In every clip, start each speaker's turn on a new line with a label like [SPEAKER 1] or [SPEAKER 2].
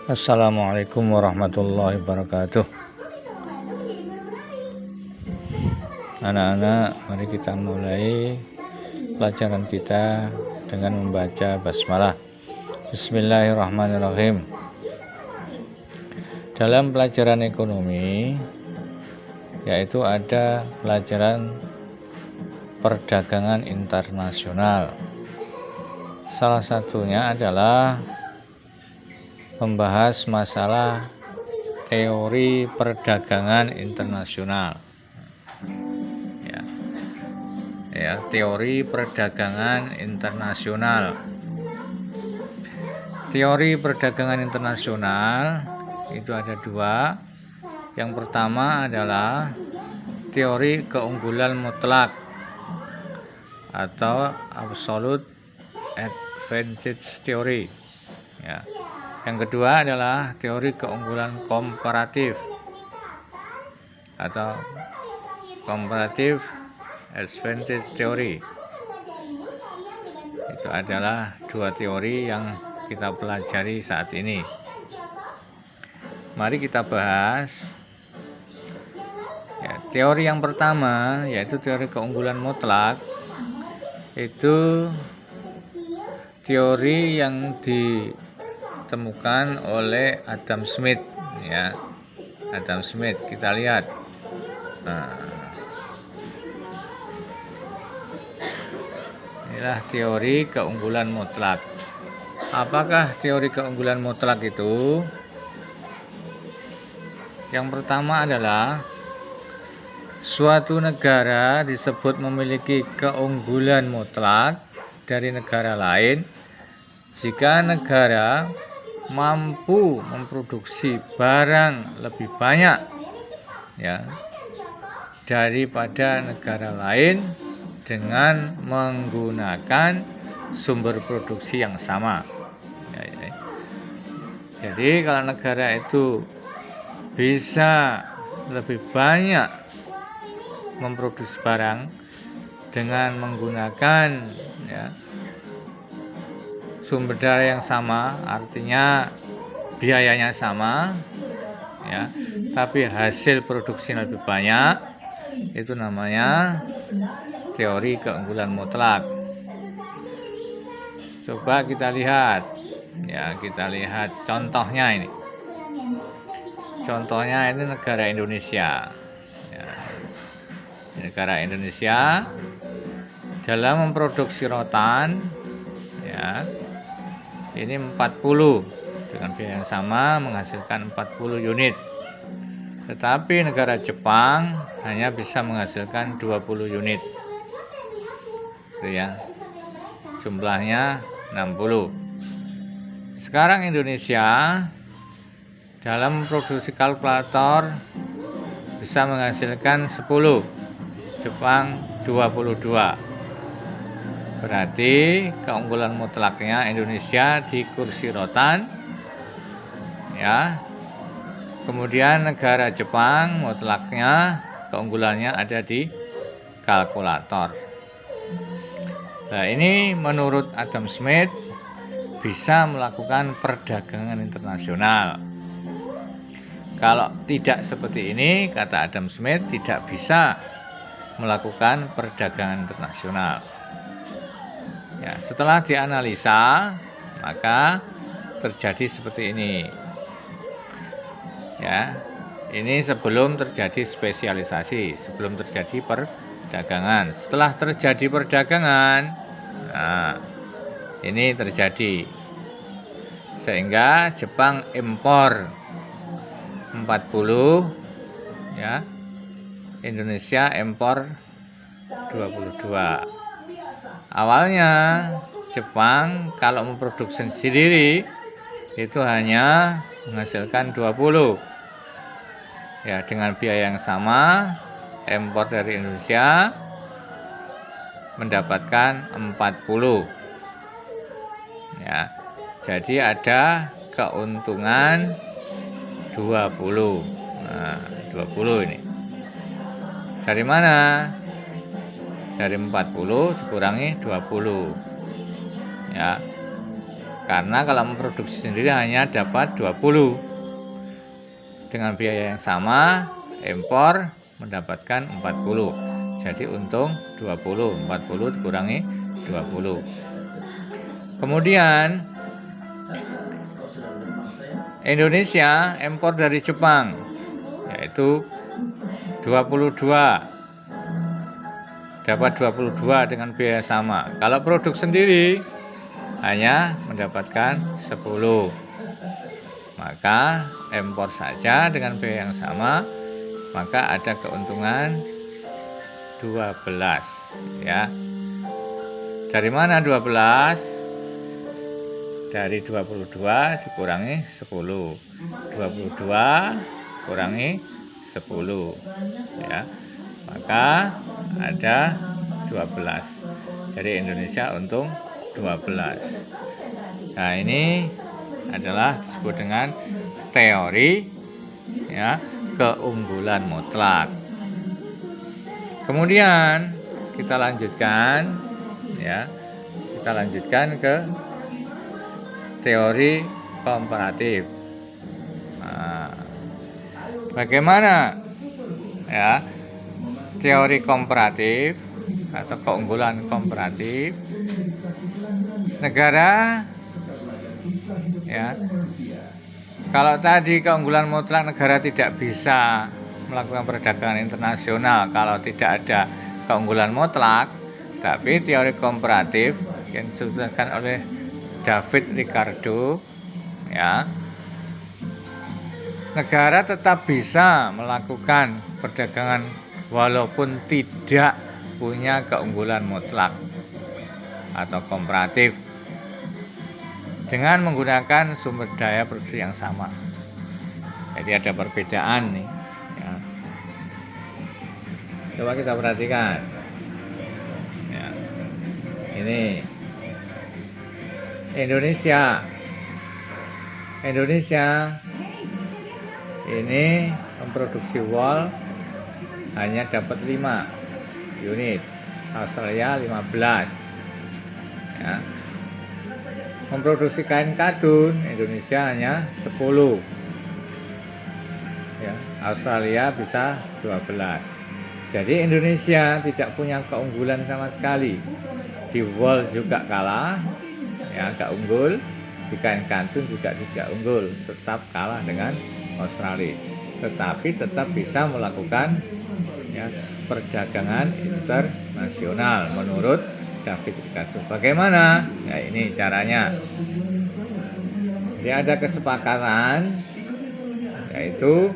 [SPEAKER 1] Assalamualaikum warahmatullahi wabarakatuh. Anak-anak, mari kita mulai pelajaran kita dengan membaca basmalah. Bismillahirrahmanirrahim. Dalam pelajaran ekonomi, yaitu ada pelajaran perdagangan internasional. Salah satunya adalah membahas masalah teori perdagangan internasional. Teori perdagangan internasional. Teori perdagangan internasional itu ada dua. Yang pertama adalah teori keunggulan mutlak atau absolute advantage theory. Yang kedua adalah teori keunggulan komparatif atau comparative advantage theory. Itu adalah dua teori yang kita pelajari saat ini. Mari kita bahas. Teori yang pertama yaitu teori keunggulan mutlak. Itu teori yang ditemukan oleh Adam Smith. Adam Smith, kita lihat. Inilah teori keunggulan mutlak. Apakah teori keunggulan mutlak itu? Yang pertama adalah suatu negara disebut memiliki keunggulan mutlak dari negara lain jika negara mampu memproduksi barang lebih banyak daripada negara lain dengan menggunakan sumber produksi yang sama. Jadi kalau negara itu bisa lebih banyak memproduksi barang dengan menggunakan sumber daya yang sama, artinya biayanya sama, tapi hasil produksinya lebih banyak, itu namanya teori keunggulan mutlak. Coba kita lihat, kita lihat contohnya ini. Contohnya ini negara Indonesia. Negara Indonesia dalam memproduksi rotan, ini 40 dengan biaya yang sama menghasilkan 40 unit. Tetapi negara Jepang hanya bisa menghasilkan 20 unit. Jumlahnya 60. Sekarang Indonesia dalam produksi kalkulator bisa menghasilkan 10, Jepang 22. Berarti keunggulan mutlaknya Indonesia di kursi rotan. Kemudian negara Jepang mutlaknya keunggulannya ada di kalkulator. Nah, ini menurut Adam Smith bisa melakukan perdagangan internasional. Kalau tidak seperti ini, kata Adam Smith, tidak bisa melakukan perdagangan internasional. Setelah dianalisa, maka terjadi seperti ini. Ini sebelum terjadi spesialisasi, sebelum terjadi perdagangan. Setelah terjadi perdagangan, ini terjadi. Sehingga Jepang impor 40, Indonesia impor 22. Awalnya Jepang kalau memproduksi sendiri itu hanya menghasilkan 20. Dengan biaya yang sama, impor dari Indonesia mendapatkan 40. Jadi ada keuntungan 20. 20 ini. Dari mana? Dari 40 dikurangi 20. Karena kalau memproduksi sendiri hanya dapat 20. Dengan biaya yang sama, impor mendapatkan 40. Jadi untung 20. 40 dikurangi 20. Kemudian Indonesia impor dari Jepang yaitu 22. Dapat 22 dengan biaya sama. Kalau produk sendiri hanya mendapatkan 10. Maka impor saja dengan biaya yang sama, maka ada keuntungan 12 ya. Dari mana 12? Dari 22 dikurangi 10. 22 kurangi 10 ya. Maka ada 12. Jadi Indonesia untung 12. Nah, ini adalah disebut dengan teori ya, keunggulan mutlak. Kemudian kita lanjutkan ya. Kita lanjutkan ke teori komparatif. Nah, bagaimana ya teori komparatif atau keunggulan komparatif? Negara ya, kalau tadi keunggulan mutlak, negara tidak bisa melakukan perdagangan internasional kalau tidak ada keunggulan mutlak. Tapi teori komparatif yang dijelaskan oleh David Ricardo ya, negara tetap bisa melakukan perdagangan walaupun tidak punya keunggulan mutlak atau komparatif dengan menggunakan sumber daya produksi yang sama. Jadi ada perbedaan nih ya. Coba kita perhatikan ya. Ini Indonesia ini memproduksi wol hanya dapat 5 unit, Australia 15 ya. Memproduksi kain katun Indonesia hanya 10 ya, Australia bisa 12. Jadi Indonesia tidak punya keunggulan sama sekali. Di wol juga kalah ya, gak unggul. Di kain katun juga tidak unggul, tetap kalah dengan Australia. Tetapi tetap bisa melakukan ya, perdagangan internasional menurut David Ricardo. Bagaimana? Ya, ini caranya. Jadi ada kesepakatan, yaitu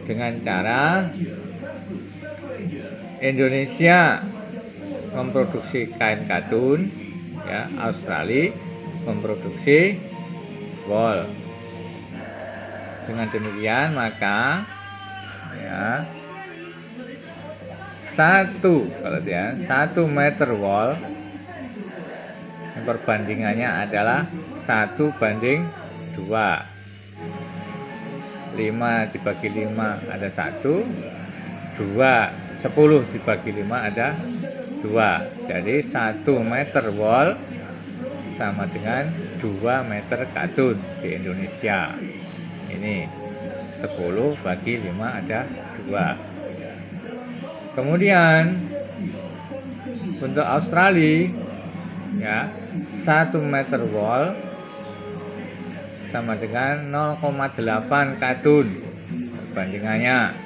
[SPEAKER 1] dengan cara Indonesia memproduksi kain katun ya, Australia memproduksi wol. Dengan demikian maka ya, 1 meter wol perbandingannya adalah 1:2. 5 dibagi 5 ada 1, 10 dibagi 5 ada 2. Jadi 1 meter wol sama dengan 2 meter katun di Indonesia. Ini 10 bagi 5 ada 2. Kemudian untuk Australia ya, 1 meter wol sama dengan 0,8 katun. Perbandingannya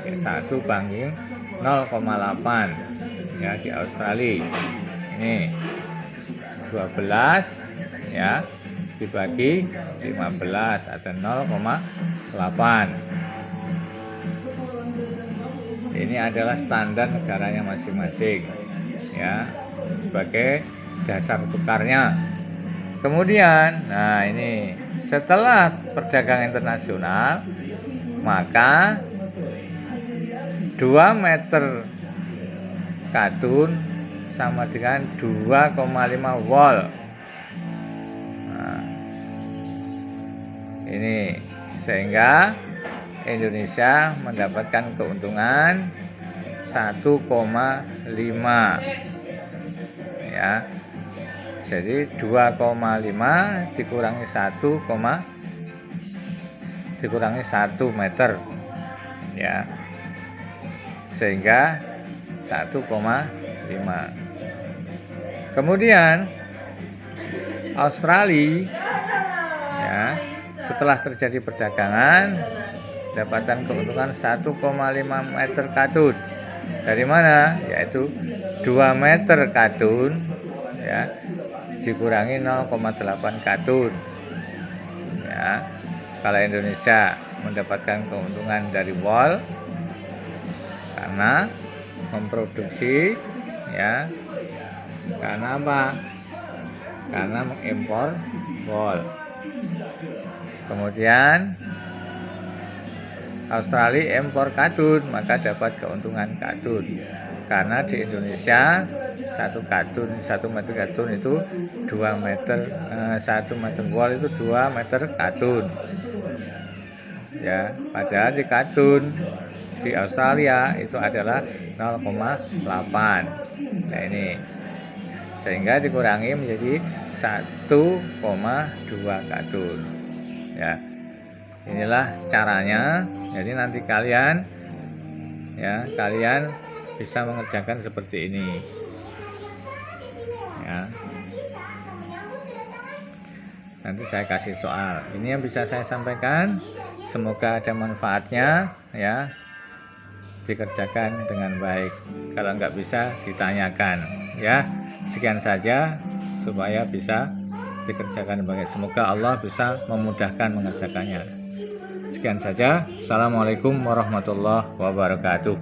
[SPEAKER 1] ya, 1:0,8 ya di Australia. Ini 12 ya dibagi 15 ada 0,8. Ini adalah standar negaranya masing-masing ya, sebagai dasar tukarnya. Kemudian nah ini setelah perdagangan internasional, maka 2 meter katun sama dengan 2,5 wol. Nah, ini sehingga Indonesia mendapatkan keuntungan 1,5 ya, Jadi 2,5 dikurangi 1 meter, ya, sehingga 1,5. Kemudian Australia, ya, setelah terjadi perdagangan dapatkan keuntungan 1,5 meter kadun. Dari mana? Yaitu 2 meter kadun, ya, dikurangi 0,8 kadun, ya. Kalau Indonesia mendapatkan keuntungan dari wol karena memproduksi, ya, karena apa? Karena mengimpor wol. Kemudian Australia impor kadun, maka dapat keuntungan kadun. Karena di Indonesia 1 meter kadun itu 2 meter, 1 meter wol itu 2 meter kadun, ya. Padahal di kadun di Australia itu adalah 0,8. Nah, ini sehingga dikurangi menjadi 1,2 kadun, ya. Inilah caranya. Jadi nanti kalian bisa mengerjakan seperti ini, ya. Nanti saya kasih soal. Ini yang bisa saya sampaikan. Semoga ada manfaatnya, ya. Dikerjakan dengan baik. Kalau nggak bisa ditanyakan, ya. Sekian saja supaya bisa dikerjakan baik. Semoga Allah bisa memudahkan mengerjakannya. Sekian saja. Assalamualaikum warahmatullahi wabarakatuh.